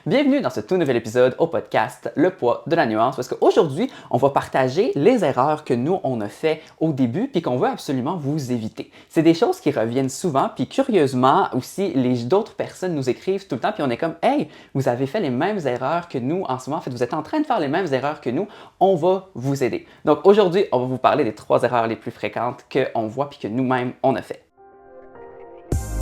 Bienvenue dans ce tout nouvel épisode au podcast Le poids de la nuance parce qu'aujourd'hui, on va partager les erreurs que nous, on a fait au début puis qu'on veut absolument vous éviter. C'est des choses qui reviennent souvent puis curieusement aussi, d'autres personnes nous écrivent tout le temps puis on est comme « Hey, vous avez fait les mêmes erreurs que nous en ce moment, en fait, vous êtes en train de faire les mêmes erreurs que nous, on va vous aider. » Donc aujourd'hui, on va vous parler des 3 erreurs les plus fréquentes qu'on voit puis que nous-mêmes, on a fait.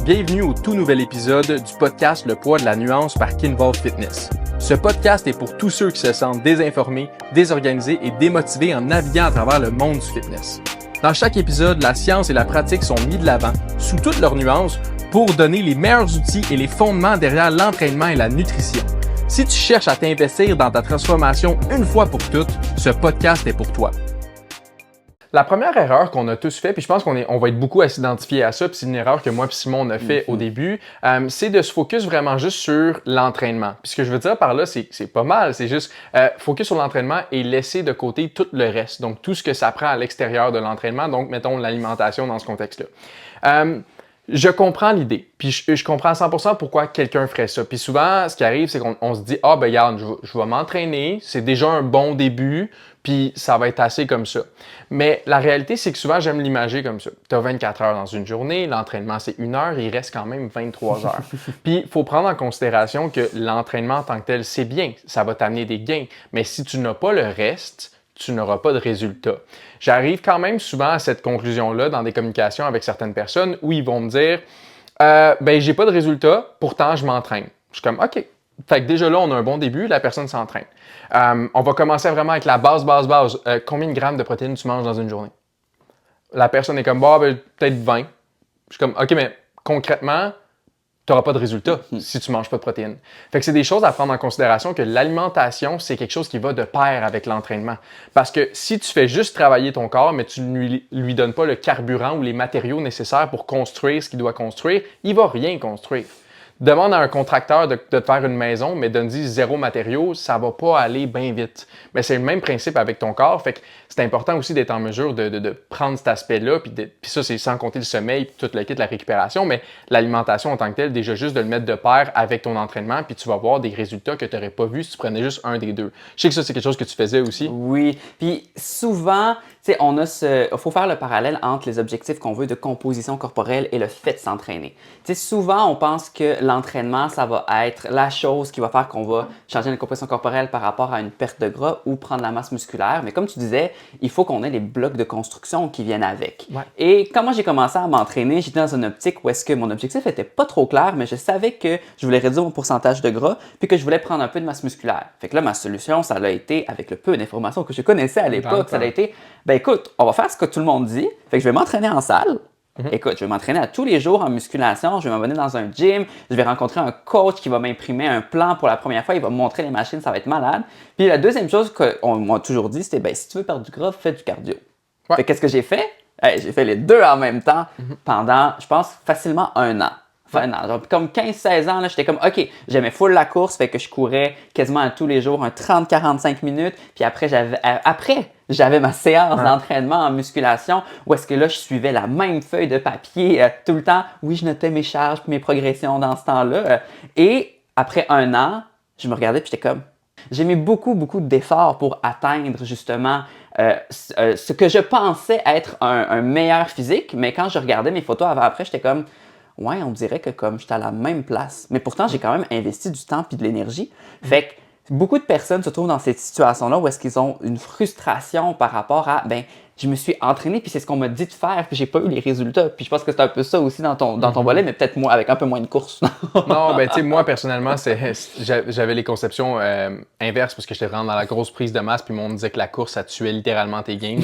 Bienvenue au tout nouvel épisode du podcast Le poids de la nuance par Kinvolve Fitness. Ce podcast est pour tous ceux qui se sentent désinformés, désorganisés et démotivés en naviguant à travers le monde du fitness. Dans chaque épisode, la science et la pratique sont mis de l'avant, sous toutes leurs nuances, pour donner les meilleurs outils et les fondements derrière l'entraînement et la nutrition. Si tu cherches à t'investir dans ta transformation une fois pour toutes, ce podcast est pour toi. La première erreur qu'on a tous fait, puis je pense qu'on va être beaucoup à s'identifier à ça, puis c'est une erreur que moi et Simon on a fait au début, c'est de se focus vraiment juste sur l'entraînement. Puis ce que je veux dire par là, c'est pas mal, c'est juste focus sur l'entraînement et laisser de côté tout le reste. Donc tout ce que ça prend à l'extérieur de l'entraînement, donc mettons l'alimentation dans ce contexte-là. Je comprends l'idée, puis je comprends à 100% pourquoi quelqu'un ferait ça. Puis souvent, ce qui arrive, c'est qu'on se dit « Ah, ben regarde, je vais m'entraîner, c'est déjà un bon début, puis ça va être assez comme ça. » Mais la réalité, c'est que souvent, j'aime l'imager comme ça. Tu as 24 heures dans une journée, l'entraînement, c'est 1 heure, il reste quand même 23 heures. Puis, il faut prendre en considération que l'entraînement en tant que tel, c'est bien, ça va t'amener des gains. Mais si tu n'as pas le reste, tu n'auras pas de résultat. J'arrive quand même souvent à cette conclusion-là dans des communications avec certaines personnes où ils vont me dire ben j'ai pas de résultat, pourtant je m'entraîne. Je suis comme OK. Fait que déjà là, on a un bon début, la personne s'entraîne. On va commencer vraiment avec la base. Combien de grammes de protéines tu manges dans une journée? La personne est comme ben, peut-être 20. Je suis comme OK, mais concrètement, tu n'auras pas de résultat si tu ne manges pas de protéines. Fait que c'est des choses à prendre en considération que l'alimentation, c'est quelque chose qui va de pair avec l'entraînement. Parce que si tu fais juste travailler ton corps, mais tu ne lui donnes pas le carburant ou les matériaux nécessaires pour construire ce qu'il doit construire, il ne va rien construire. Demande à un contracteur de te faire une maison, mais donne-lui 0 matériaux, ça va pas aller bien vite. Mais c'est le même principe avec ton corps, fait que c'est important aussi d'être en mesure de prendre cet aspect-là, puis ça, c'est sans compter le sommeil, puis tout le kit, la récupération, mais l'alimentation en tant que telle, déjà juste de le mettre de pair avec ton entraînement, puis tu vas voir des résultats que tu n'aurais pas vus si tu prenais juste un des deux. Je sais que ça, c'est quelque chose que tu faisais aussi. Oui, puis souvent, tu sais, faut faire le parallèle entre les objectifs qu'on veut de composition corporelle et le fait de s'entraîner. Tu sais, souvent, on pense que l'entraînement, ça va être la chose qui va faire qu'on va changer la composition corporelle par rapport à une perte de gras ou prendre la masse musculaire. Mais comme tu disais, il faut qu'on ait les blocs de construction qui viennent avec. Ouais. Et quand moi j'ai commencé à m'entraîner, j'étais dans une optique où est-ce que mon objectif était pas trop clair, mais je savais que je voulais réduire mon pourcentage de gras puis que je voulais prendre un peu de masse musculaire. Fait que là, ma solution, ça a été, avec le peu d'informations que je connaissais à l'époque, ça a été, ben écoute, on va faire ce que tout le monde dit. Fait que je vais m'entraîner en salle. Écoute, je vais m'entraîner à tous les jours en musculation, je vais m'abonner dans un gym, je vais rencontrer un coach qui va m'imprimer un plan pour la première fois, il va me montrer les machines, ça va être malade. Puis la deuxième chose qu'on m'a toujours dit, c'était ben si tu veux perdre du gras, fais du cardio. Ouais. Fait qu'est-ce que j'ai fait? J'ai fait les deux en même temps pendant, je pense, facilement 1 an. Enfin, non, genre, comme 15-16 ans, là, j'étais comme, OK, j'aimais full la course, fait que je courais quasiment à tous les jours, un 30-45 minutes. Puis après, j'avais ma séance d'entraînement en musculation où est-ce que là, je suivais la même feuille de papier tout le temps. Oui, je notais mes charges puis mes progressions dans ce temps-là. Et après 1 an, je me regardais puis j'étais comme, j'ai mis beaucoup d'efforts pour atteindre justement ce que je pensais être un meilleur physique. Mais quand je regardais mes photos avant-après, j'étais comme, ouais, on dirait que comme j'étais à la même place. Mais pourtant, j'ai quand même investi du temps et de l'énergie. Fait que beaucoup de personnes se trouvent dans cette situation-là où est-ce qu'ils ont une frustration par rapport à, ben, je me suis entraîné puis c'est ce qu'on m'a dit de faire puis j'ai pas eu les résultats. Puis je pense que c'est un peu ça aussi dans ton volet, mais peut-être moi avec un peu moins de course. Non, ben tu sais, moi personnellement, j'avais les conceptions inverses parce que j'étais vraiment dans la grosse prise de masse puis on me disait que la course, ça tuait littéralement tes gains.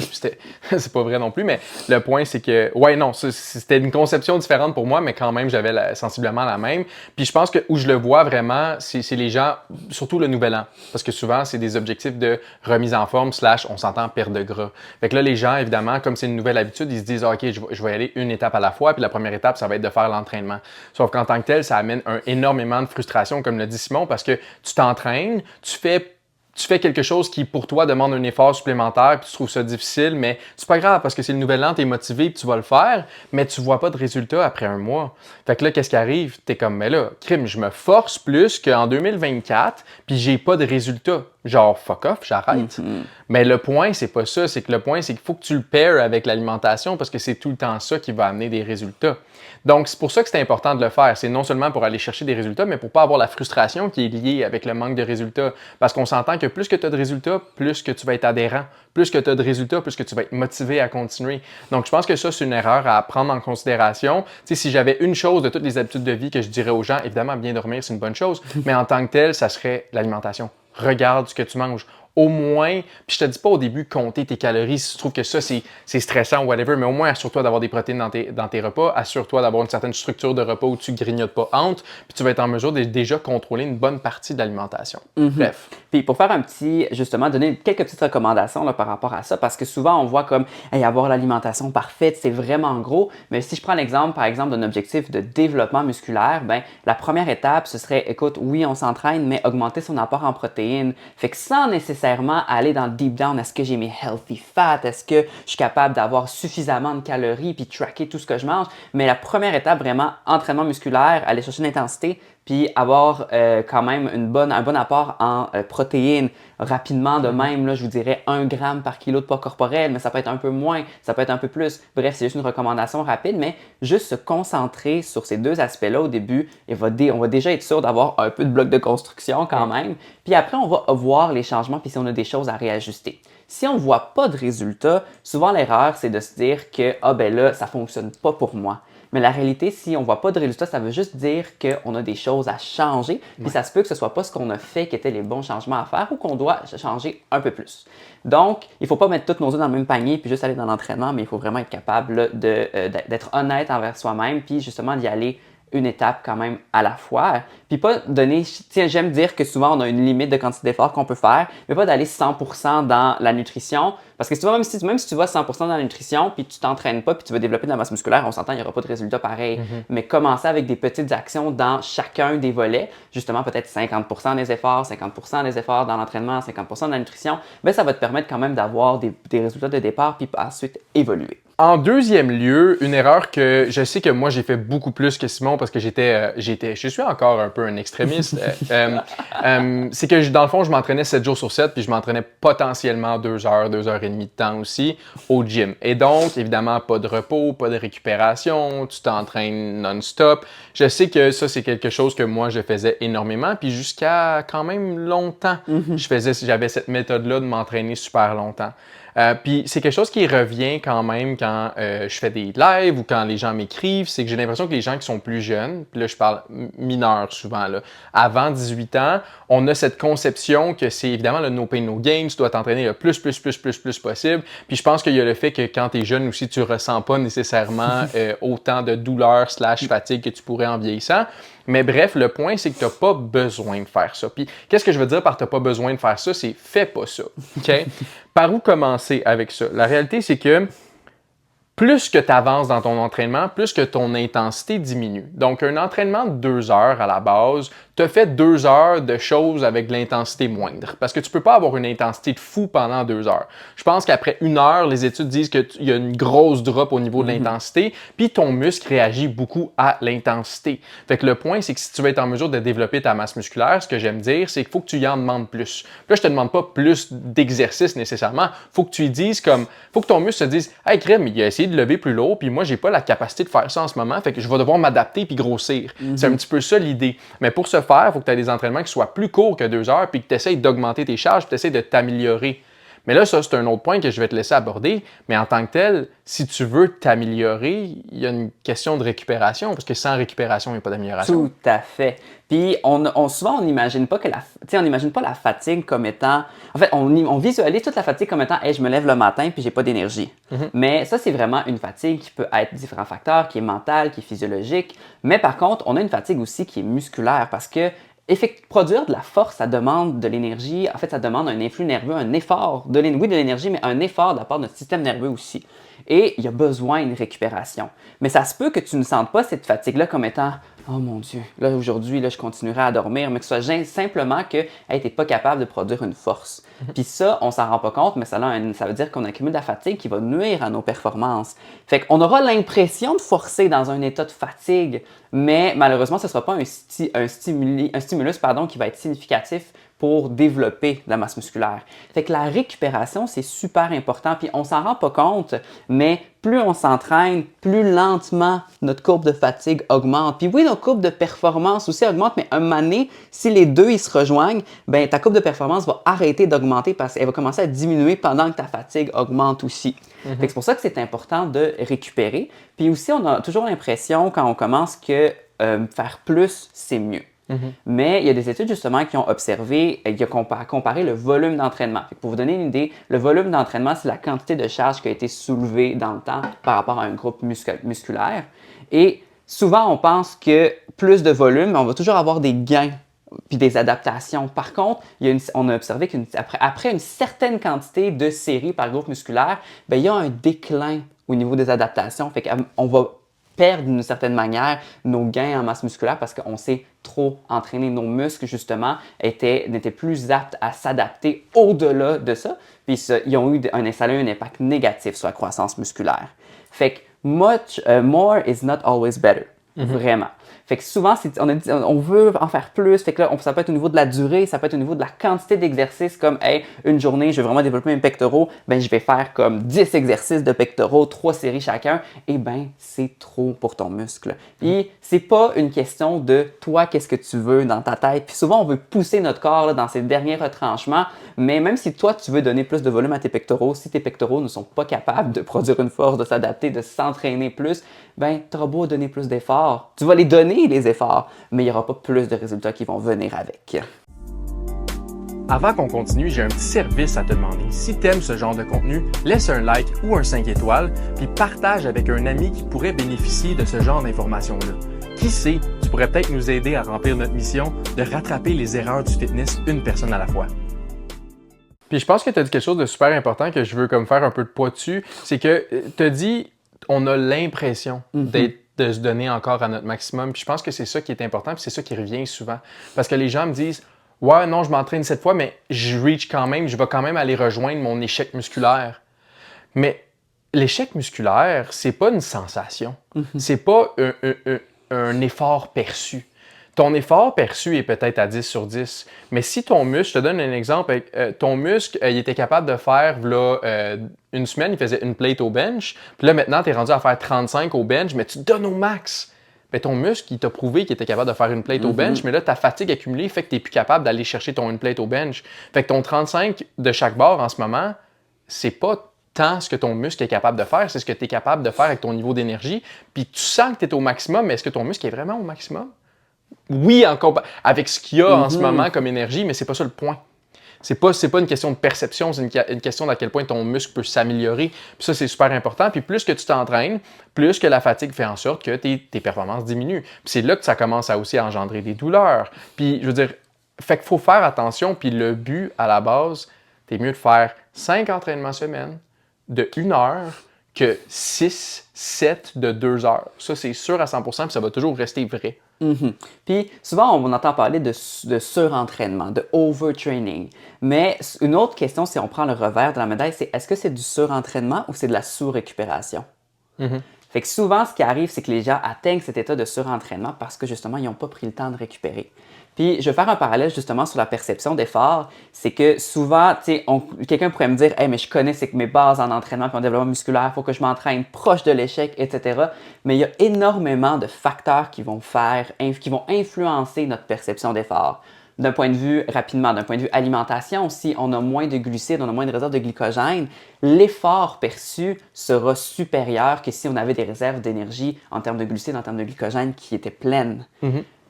C'est pas vrai non plus, mais le point c'est que, ouais, non, c'était une conception différente pour moi, mais quand même, j'avais sensiblement la même. Puis je pense que où je le vois vraiment, c'est les gens, surtout le nouvel an, parce que souvent, c'est des objectifs de remise en forme / on s'entend perte de gras. Fait que là, les gens, évidemment, comme c'est une nouvelle habitude, ils se disent OK, je vais y aller une étape à la fois, puis la première étape, ça va être de faire l'entraînement. Sauf qu'en tant que tel, ça amène énormément de frustration, comme l'a dit Simon, parce que tu t'entraînes, tu tu fais quelque chose qui, pour toi, demande un effort supplémentaire, puis tu trouves ça difficile, mais c'est pas grave parce que c'est le nouvel an, tu es motivé, puis tu vas le faire, mais tu vois pas de résultat après un mois. Fait que là, qu'est-ce qui arrive? Tu es comme, mais là, crime, je me force plus qu'en 2024, puis j'ai pas de résultat. Genre, fuck off, j'arrête. Mais le point, c'est pas ça. C'est que le point, c'est qu'il faut que tu le pairs avec l'alimentation parce que c'est tout le temps ça qui va amener des résultats. Donc, c'est pour ça que c'est important de le faire. C'est non seulement pour aller chercher des résultats, mais pour pas avoir la frustration qui est liée avec le manque de résultats. Parce qu'on s'entend que plus que tu as de résultats, plus que tu vas être adhérent. Plus que tu as de résultats, plus que tu vas être motivé à continuer. Donc, je pense que ça, c'est une erreur à prendre en considération. Tu sais, si j'avais une chose de toutes les habitudes de vie que je dirais aux gens, évidemment, bien dormir, c'est une bonne chose, mais en tant que tel, ça serait l'alimentation. Regarde ce que tu manges. Au moins, puis je te dis pas au début compter tes calories si tu trouves que ça c'est stressant ou whatever, mais au moins assure-toi d'avoir des protéines dans tes repas, assure-toi d'avoir une certaine structure de repas où tu grignotes pas entre, puis tu vas être en mesure de déjà contrôler une bonne partie de l'alimentation. Bref. Puis pour faire justement, donner quelques petites recommandations là, par rapport à ça, parce que souvent on voit comme hey, avoir l'alimentation parfaite, c'est vraiment gros, mais si je prends l'exemple, par exemple, d'un objectif de développement musculaire, ben la première étape, ce serait, écoute, oui, on s'entraîne, mais augmenter son apport en protéines, fait que sans nécessairement aller dans le deep down, est-ce que j'ai mes healthy fats, est-ce que je suis capable d'avoir suffisamment de calories puis tracker tout ce que je mange, mais la première étape, vraiment, entraînement musculaire, aller chercher l'intensité, puis avoir quand même un bon apport en protéines rapidement. De même, là, je vous dirais 1 gramme par kilo de poids corporel, mais ça peut être un peu moins, ça peut être un peu plus. Bref, c'est juste une recommandation rapide, mais juste se concentrer sur ces deux aspects-là au début, on va déjà être sûr d'avoir un peu de bloc de construction quand même. Puis après, on va voir les changements, puis si on a des choses à réajuster. Si on ne voit pas de résultats, souvent l'erreur, c'est de se dire que « Ah ben là, ça ne fonctionne pas pour moi ». Mais la réalité, si on ne voit pas de résultats, ça veut juste dire qu'on a des choses à changer. Puis ça se peut que ce ne soit pas ce qu'on a fait qui étaient les bons changements à faire ou qu'on doit changer un peu plus. Donc, il ne faut pas mettre tous nos œufs dans le même panier puis juste aller dans l'entraînement, mais il faut vraiment être capable là, d'être honnête envers soi-même puis justement d'y aller une étape quand même à la fois. Puis pas donner, tiens, j'aime dire que souvent on a une limite de quantité d'efforts qu'on peut faire, mais pas d'aller 100% dans la nutrition. Parce que souvent, même si tu vas 100% dans la nutrition, puis tu t'entraînes pas, puis tu veux développer de la masse musculaire, on s'entend, il n'y aura pas de résultat pareil. Mais commencer avec des petites actions dans chacun des volets, justement peut-être 50% des efforts, 50% des efforts dans l'entraînement, 50% de la nutrition, bien, ça va te permettre quand même d'avoir des résultats de départ, puis ensuite évoluer. En deuxième lieu, une erreur que je sais que moi j'ai fait beaucoup plus que Simon parce que je suis encore un peu un extrémiste. C'est que dans le fond, je m'entraînais 7 jours sur 7 puis je m'entraînais potentiellement 2 heures, 2 heures et demie de temps aussi au gym. Et donc, évidemment, pas de repos, pas de récupération, tu t'entraînes non-stop. Je sais que ça, c'est quelque chose que moi je faisais énormément puis jusqu'à quand même longtemps, j'avais cette méthode-là de m'entraîner super longtemps. Puis c'est quelque chose qui revient quand même quand je fais des lives ou quand les gens m'écrivent, c'est que j'ai l'impression que les gens qui sont plus jeunes, puis là je parle mineurs souvent, là, avant 18 ans, on a cette conception que c'est évidemment le no pain no gain, tu dois t'entraîner le plus possible. Puis je pense qu'il y a le fait que quand tu es jeune aussi, tu ressens pas nécessairement autant de douleur / fatigue que tu pourrais en vieillissant. Mais bref, le point, c'est que tu n'as pas besoin de faire ça. Puis, qu'est-ce que je veux dire par « tu n'as pas besoin de faire ça », c'est « fais pas ça ». OK? Par où commencer avec ça? La réalité, c'est que plus que tu avances dans ton entraînement, plus que ton intensité diminue. Donc, un entraînement de 2 heures à la base te fait 2 heures de choses avec de l'intensité moindre. Parce que tu peux pas avoir une intensité de fou pendant 2 heures. Je pense qu'après 1 heure, les études disent qu'il y a une grosse drop au niveau de l'intensité, puis ton muscle réagit beaucoup à l'intensité. Fait que le point, c'est que si tu veux être en mesure de développer ta masse musculaire, ce que j'aime dire, c'est qu'il faut que tu y en demandes plus. Là, je te demande pas plus d'exercice nécessairement. Faut que tu y dises faut que ton muscle se dise « Hey, crème, il a essayé de lever plus lourd, puis moi, j'ai pas la capacité de faire ça en ce moment, fait que je vais devoir m'adapter puis grossir. C'est un petit peu ça l'idée. Mais pour ce faire, il faut que tu aies des entraînements qui soient plus courts que 2 heures, puis que tu essaies d'augmenter tes charges, puis tu essaies de t'améliorer. Mais là, ça, c'est un autre point que je vais te laisser aborder. Mais en tant que tel, si tu veux t'améliorer, il y a une question de récupération, parce que sans récupération, il n'y a pas d'amélioration. Tout à fait. Puis, souvent, on n'imagine pas on n'imagine pas la fatigue comme étant... En fait, on visualise toute la fatigue comme étant « Hey, je me lève le matin puis j'ai pas d'énergie. Mais ça, c'est vraiment une fatigue qui peut être différents facteurs, qui est mentale, qui est physiologique. Mais par contre, on a une fatigue aussi qui est musculaire parce que produire de la force, ça demande de l'énergie. En fait, ça demande un influx nerveux, un effort, de l'énergie, mais un effort de la part de notre système nerveux aussi. Et il y a besoin d'une récupération. Mais ça se peut que tu ne sentes pas cette fatigue-là comme étant « Oh mon Dieu, là aujourd'hui, là, je continuerai à dormir, mais que ce soit simplement que hey, t'es pas capable de produire une force. Puis ça, on s'en rend pas compte, mais ça veut dire qu'on accumule de la fatigue qui va nuire à nos performances. Fait qu'on aura l'impression de forcer dans un état de fatigue, mais malheureusement, ce ne sera pas un stimulus qui va être significatif pour développer de la masse musculaire. Fait que la récupération, c'est super important, puis on s'en rend pas compte, mais plus on s'entraîne, plus lentement notre courbe de fatigue augmente. Puis oui, notre courbe de performance aussi augmente, mais un moment donné, si les deux ils se rejoignent, ben ta courbe de performance va arrêter d'augmenter parce qu'elle va commencer à diminuer pendant que ta fatigue augmente aussi. Fait que c'est pour ça que c'est important de récupérer. Puis aussi, on a toujours l'impression quand on commence que faire plus, c'est mieux. Mais il y a des études justement qui ont observé, qui ont comparé le volume d'entraînement. Pour vous donner une idée, le volume d'entraînement, c'est la quantité de charge qui a été soulevée dans le temps par rapport à un groupe musculaire. Et souvent, on pense que plus de volume, on va toujours avoir des gains puis des adaptations. Par contre, on a observé qu'après une certaine quantité de séries par groupe musculaire, bien, il y a un déclin au niveau des adaptations. Fait qu'on va perdre d'une certaine manière nos gains en masse musculaire parce qu'on s'est trop entraîné. Nos muscles, justement, n'étaient plus aptes à s'adapter au-delà de ça. Puis ça a eu un impact négatif sur la croissance musculaire. Fait que more is not always better. Vraiment. Fait que souvent, on veut en faire plus. Fait que là, ça peut être au niveau de la durée, ça peut être au niveau de la quantité d'exercices, comme hey, une journée, je veux vraiment développer mes pectoraux, ben je vais faire comme 10 exercices de pectoraux, 3 séries chacun. Et ben, c'est trop pour ton muscle. Puis c'est pas une question de toi, qu'est-ce que tu veux dans ta tête. Puis souvent, on veut pousser notre corps là, dans ces derniers retranchements, mais même si toi, tu veux donner plus de volume à tes pectoraux, si tes pectoraux ne sont pas capables de produire une force, de s'adapter, de s'entraîner plus, ben, tu auras beau donner plus d'efforts. Tu vas les donner, les efforts, mais il n'y aura pas plus de résultats qui vont venir avec. Avant qu'on continue, j'ai un petit service à te demander. Si tu aimes ce genre de contenu, laisse un like ou un 5 étoiles, puis partage avec un ami qui pourrait bénéficier de ce genre d'informations-là. Qui sait, tu pourrais peut-être nous aider à remplir notre mission de rattraper les erreurs du fitness une personne à la fois. Puis je pense que tu as dit quelque chose de super important que je veux comme faire un peu de poids dessus, c'est que tu as dit on a l'impression de se donner encore à notre maximum. Puis je pense que c'est ça qui est important, puis c'est ça qui revient souvent. Parce que les gens me disent « Ouais, non, je m'entraîne cette fois, mais je reach quand même, je vais quand même aller rejoindre mon échec musculaire. » Mais l'échec musculaire, c'est pas une sensation. C'est pas un effort perçu. Ton effort perçu est peut-être à 10 sur 10, mais si ton muscle, je te donne un exemple, ton muscle, il était capable de faire, là, une semaine, il faisait une plate au bench, puis là, maintenant, tu es rendu à faire 35 au bench, mais tu te donnes au max. Mais ton muscle, il t'a prouvé qu'il était capable de faire une plate au bench, mais là, ta fatigue accumulée fait que tu n'es plus capable d'aller chercher ton une plate au bench. Fait que ton 35 de chaque barre en ce moment, c'est pas tant ce que ton muscle est capable de faire, c'est ce que tu es capable de faire avec ton niveau d'énergie, puis tu sens que tu es au maximum, mais est-ce que ton muscle est vraiment au maximum? Oui, avec ce qu'il y a en ce moment comme énergie, mais c'est pas ça le point. C'est pas une question de perception, c'est une question d'à quel point ton muscle peut s'améliorer. Puis ça, c'est super important. Puis plus que tu t'entraînes, plus que la fatigue fait en sorte que tes performances diminuent. Puis c'est là que ça commence aussi à engendrer des douleurs. Puis je veux dire, fait qu'il faut faire attention. Puis le but, à la base, c'est mieux de faire 5 entraînements semaine de 1 heure que 6, 7 de 2 heures. Ça, c'est sûr à 100%, puis ça va toujours rester vrai. Puis souvent, on entend parler de surentraînement, de overtraining. Mais une autre question, si on prend le revers de la médaille, c'est est-ce que c'est du surentraînement ou c'est de la sous-récupération? Fait que souvent, ce qui arrive, c'est que les gens atteignent cet état de surentraînement parce que justement, ils n'ont pas pris le temps de récupérer. Puis, je vais faire un parallèle justement sur la perception d'effort. C'est que souvent, quelqu'un pourrait me dire « Hey, mais je connais mes bases en entraînement et en développement musculaire, il faut que je m'entraîne proche de l'échec, etc. » Mais il y a énormément de facteurs qui vont influencer notre perception d'effort. D'un point de vue, rapidement, d'un point de vue alimentation, si on a moins de glucides, on a moins de réserves de glycogène, l'effort perçu sera supérieur que si on avait des réserves d'énergie en termes de glucides, en termes de glycogène qui étaient pleines.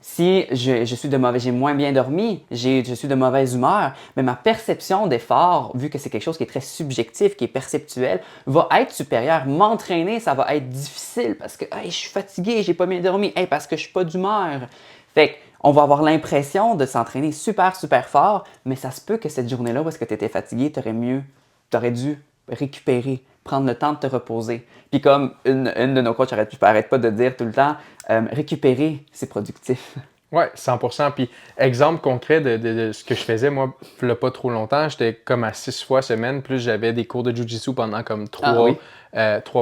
Si j'ai moins bien dormi, je suis de mauvaise humeur, mais ma perception d'effort, vu que c'est quelque chose qui est très subjectif, qui est perceptuel, va être supérieure. M'entraîner, ça va être difficile parce que hey, je suis fatigué, j'ai pas bien dormi, hey, parce que je suis pas d'humeur. Fait qu'on va avoir l'impression de s'entraîner super, super fort, mais ça se peut que cette journée-là où est-ce que tu étais fatigué, tu aurais dû récupérer, prendre le temps de te reposer. Puis comme une de nos coachs arrête pas de dire tout le temps, récupérer, c'est productif. Oui, 100%. Puis, exemple concret de ce que je faisais, moi, il n'y a pas trop longtemps, j'étais comme à 6 fois semaine, plus j'avais des cours de Jiu-Jitsu pendant comme 3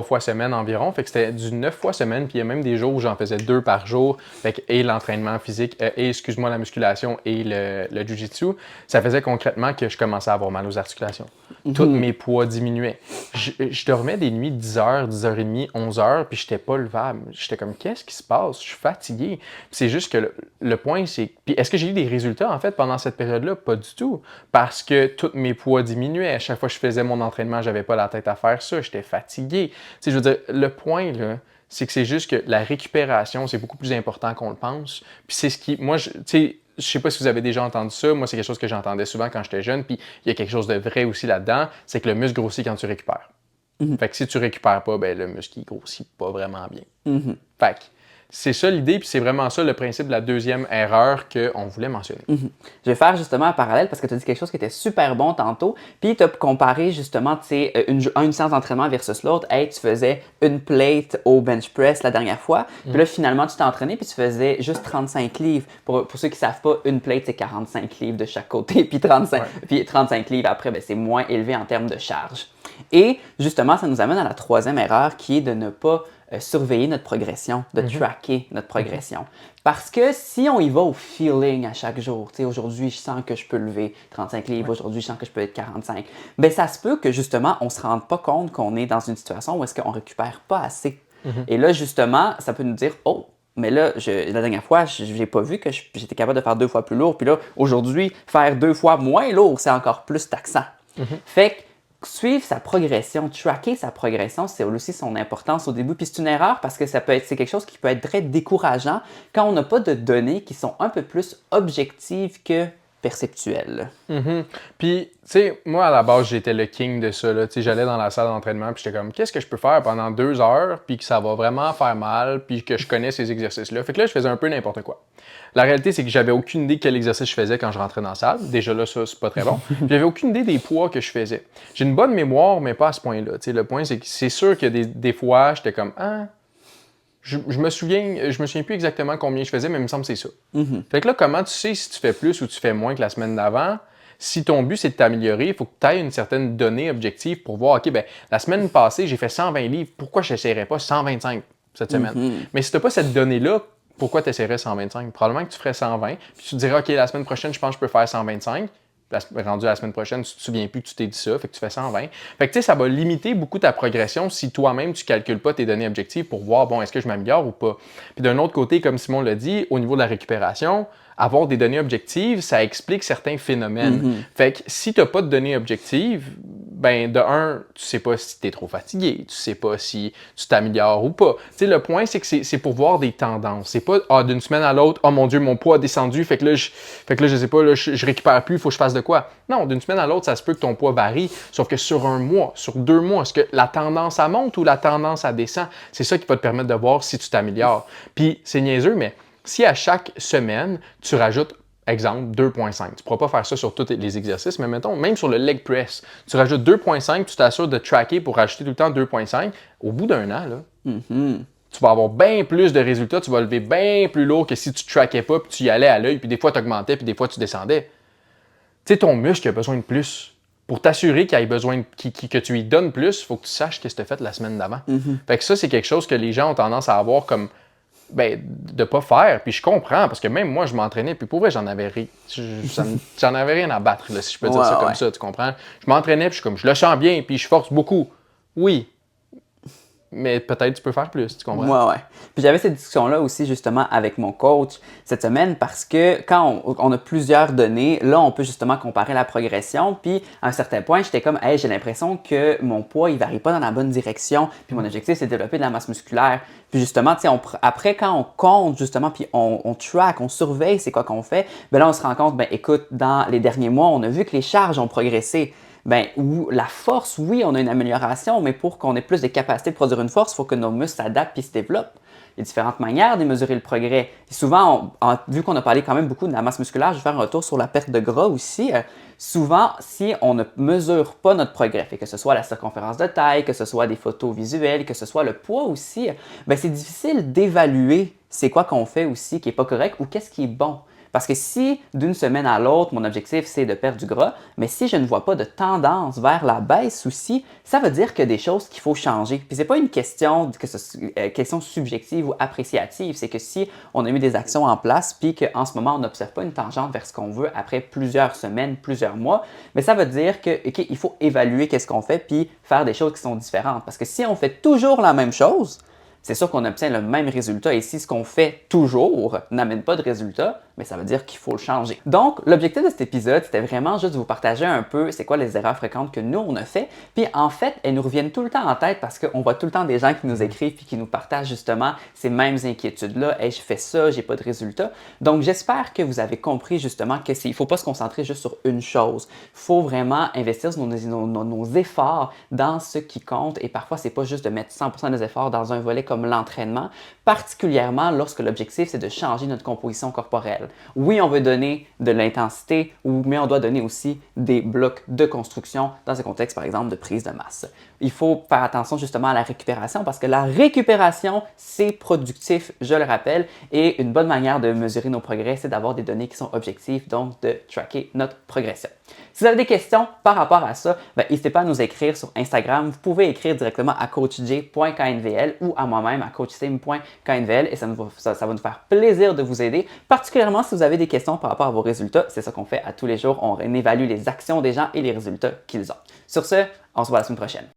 fois semaine environ. Fait que c'était du 9 fois semaine, puis il y a même des jours où j'en faisais 2 par jour, fait que, et l'entraînement physique, la musculation et le Jiu-Jitsu. Ça faisait concrètement que je commençais à avoir mal aux articulations. Tous mes poids diminuaient. Je dormais des nuits 10h, 10h30, 11h, puis j'étais pas levable. J'étais comme, qu'est-ce qui se passe? Je suis fatigué. Puis c'est juste que le point, c'est... Puis est-ce que j'ai eu des résultats, en fait, pendant cette période-là? Pas du tout. Parce que tous mes poids diminuaient. À chaque fois que je faisais mon entraînement, j'avais pas la tête à faire ça. J'étais fatigué. Tu sais, je veux dire, le point, là, c'est que c'est juste que la récupération, c'est beaucoup plus important qu'on le pense. Puis c'est ce qui... Moi, tu sais, je sais pas si vous avez déjà entendu ça. Moi, c'est quelque chose que j'entendais souvent quand j'étais jeune. Puis il y a quelque chose de vrai aussi là-dedans. C'est que le muscle grossit quand tu récupères. Fait que si tu récupères pas, ben le muscle, il grossit pas vraiment bien. Fait que c'est ça l'idée, puis c'est vraiment ça le principe de la deuxième erreur qu'on voulait mentionner. Je vais faire justement un parallèle parce que tu as dit quelque chose qui était super bon tantôt, puis tu as comparé justement, tu sais, une séance d'entraînement versus l'autre. Hey, tu faisais une plate au bench press la dernière fois, puis là, finalement, tu t'es entraîné, puis tu faisais juste 35 livres. Pour ceux qui ne savent pas, une plate, c'est 45 livres de chaque côté, puis 35 livres après, ben, c'est moins élevé en termes de charge. Et justement, ça nous amène à la troisième erreur qui est de ne pas surveiller notre progression, de tracker notre progression. Parce que si on y va au feeling à chaque jour, tu sais, aujourd'hui, je sens que je peux lever 35 livres, aujourd'hui, je sens que je peux être 45, bien, ça se peut que justement, on ne se rende pas compte qu'on est dans une situation où est-ce qu'on ne récupère pas assez. Et là, justement, ça peut nous dire, oh, mais là, la dernière fois, je n'ai pas vu que j'étais capable de faire 2 fois plus lourd. Puis là, aujourd'hui, faire 2 fois moins lourd, c'est encore plus taxant. Fait que suivre sa progression, tracker sa progression, c'est aussi son importance au début. Puis c'est une erreur parce que c'est quelque chose qui peut être très décourageant quand on n'a pas de données qui sont un peu plus objectives que perceptuelles. Puis, tu sais, moi, à la base, j'étais le king de ça. Tu sais, j'allais dans la salle d'entraînement, puis j'étais comme, qu'est-ce que je peux faire pendant 2 heures, puis que ça va vraiment faire mal, puis que je connais ces exercices-là. Fait que là, je faisais un peu n'importe quoi. La réalité, c'est que j'avais aucune idée de quel exercice je faisais quand je rentrais dans la salle. Déjà là, ça, c'est pas très bon. Puis j'avais aucune idée des poids que je faisais. J'ai une bonne mémoire, mais pas à ce point-là. Tu sais, le point, c'est que c'est sûr que des fois, j'étais comme, je me souviens plus exactement combien je faisais, mais il me semble que c'est ça. Fait que là, comment tu sais si tu fais plus ou tu fais moins que la semaine d'avant? Si ton but, c'est de t'améliorer, il faut que tu aies une certaine donnée objective pour voir, OK, ben la semaine passée, j'ai fait 120 livres, pourquoi je n'essaierais pas 125 cette semaine? Mais si tu n'as pas cette donnée-là, pourquoi tu essaierais 125? Probablement que tu ferais 120, puis tu te dirais, OK, la semaine prochaine, je pense que je peux faire 125. Rendu à la semaine prochaine, tu te souviens plus que tu t'es dit ça, fait que tu fais 120. Fait que tu sais, ça va limiter beaucoup ta progression si toi-même, tu calcules pas tes données objectives pour voir, bon, est-ce que je m'améliore ou pas. Puis d'un autre côté, comme Simon l'a dit, au niveau de la récupération, avoir des données objectives, ça explique certains phénomènes. Fait que si tu n'as pas de données objectives, ben de un, tu sais pas si tu es trop fatigué, tu sais pas si tu t'améliores ou pas. Tu sais, le point, c'est que c'est pour voir des tendances. C'est pas, d'une semaine à l'autre, oh mon Dieu, mon poids a descendu, fait que là, je sais pas, là, je récupère plus, il faut que je fasse de quoi. Non, d'une semaine à l'autre, ça se peut que ton poids varie, sauf que sur 1 mois, sur 2 mois, est-ce que la tendance à monte ou la tendance à descend? C'est ça qui va te permettre de voir si tu t'améliores. Puis, c'est niaiseux, mais si à chaque semaine, tu rajoutes, exemple, 2.5, tu ne pourras pas faire ça sur tous les exercices, mais mettons, même sur le leg press, tu rajoutes 2.5, tu t'assures de tracker pour rajouter tout le temps 2.5, au bout d'un an, là, tu vas avoir bien plus de résultats, tu vas lever bien plus lourd que si tu ne trackais pas, puis tu y allais à l'œil, puis des fois tu augmentais, puis des fois tu descendais. Tu sais, ton muscle a besoin de plus. Pour t'assurer qu'il ait besoin que tu lui donnes plus, il faut que tu saches ce que tu as fait la semaine d'avant. Fait que ça, c'est quelque chose que les gens ont tendance à avoir comme de pas faire. Puis je comprends, parce que même moi, je m'entraînais, puis pour vrai, j'en avais rien à battre, là, si je peux dire ça comme ça, tu comprends? Je m'entraînais, puis je le sens bien, puis je force beaucoup. Oui. Mais peut-être tu peux faire plus, tu comprends? Ouais. Puis j'avais cette discussion-là aussi justement avec mon coach cette semaine parce que quand on a plusieurs données, là, on peut justement comparer la progression. Puis à un certain point, j'étais comme, hey, j'ai l'impression que mon poids, il varie pas dans la bonne direction. Puis mon objectif, c'est de développer de la masse musculaire. Puis justement, tu sais, après, quand on compte justement, puis on track, on surveille c'est quoi qu'on fait, ben là, on se rend compte, ben écoute, dans les derniers mois, on a vu que les charges ont progressé. Ben, la force, oui, on a une amélioration, mais pour qu'on ait plus de capacité de produire une force, il faut que nos muscles s'adaptent et se développent. Il y a différentes manières de mesurer le progrès. Et souvent, vu qu'on a parlé quand même beaucoup de la masse musculaire, je vais faire un retour sur la perte de gras aussi. Souvent, si on ne mesure pas notre progrès, fait que ce soit la circonférence de taille, que ce soit des photos visuelles, que ce soit le poids aussi, ben c'est difficile d'évaluer c'est quoi qu'on fait aussi qui n'est pas correct ou qu'est-ce qui est bon. Parce que si d'une semaine à l'autre, mon objectif c'est de perdre du gras, mais si je ne vois pas de tendance vers la baisse aussi, ça veut dire qu'il y a des choses qu'il faut changer. Puis c'est pas une question question subjective ou appréciative, c'est que si on a mis des actions en place puis qu'en ce moment on n'observe pas une tangente vers ce qu'on veut après plusieurs semaines, plusieurs mois, mais ça veut dire qu'il faut évaluer qu'est-ce qu'on fait puis faire des choses qui sont différentes. Parce que si on fait toujours la même chose, c'est sûr qu'on obtient le même résultat. Et si ce qu'on fait toujours n'amène pas de résultat, mais ça veut dire qu'il faut le changer. Donc, l'objectif de cet épisode, c'était vraiment juste de vous partager un peu c'est quoi les erreurs fréquentes que nous, on a fait. Puis en fait, elles nous reviennent tout le temps en tête parce qu'on voit tout le temps des gens qui nous écrivent puis qui nous partagent justement ces mêmes inquiétudes-là. Hey, je fais ça, j'ai pas de résultat. Donc, j'espère que vous avez compris justement qu'il ne faut pas se concentrer juste sur une chose. Il faut vraiment investir nos efforts dans ce qui compte. Et parfois, c'est pas juste de mettre 100% des efforts dans un volet comme l'entraînement, particulièrement lorsque l'objectif, c'est de changer notre composition corporelle. Oui, on veut donner de l'intensité, mais on doit donner aussi des blocs de construction dans un contexte, par exemple, de prise de masse. Il faut faire attention justement à la récupération parce que la récupération, c'est productif, je le rappelle, et une bonne manière de mesurer nos progrès, c'est d'avoir des données qui sont objectives, donc de tracker notre progression. Si vous avez des questions par rapport à ça, n'hésitez pas à nous écrire sur Instagram. Vous pouvez écrire directement à coachj.knvl ou à moi-même à coachsim.knvl et ça va nous faire plaisir de vous aider, particulièrement si vous avez des questions par rapport à vos résultats. C'est ça qu'on fait à tous les jours. On évalue les actions des gens et les résultats qu'ils ont. Sur ce, on se voit la semaine prochaine.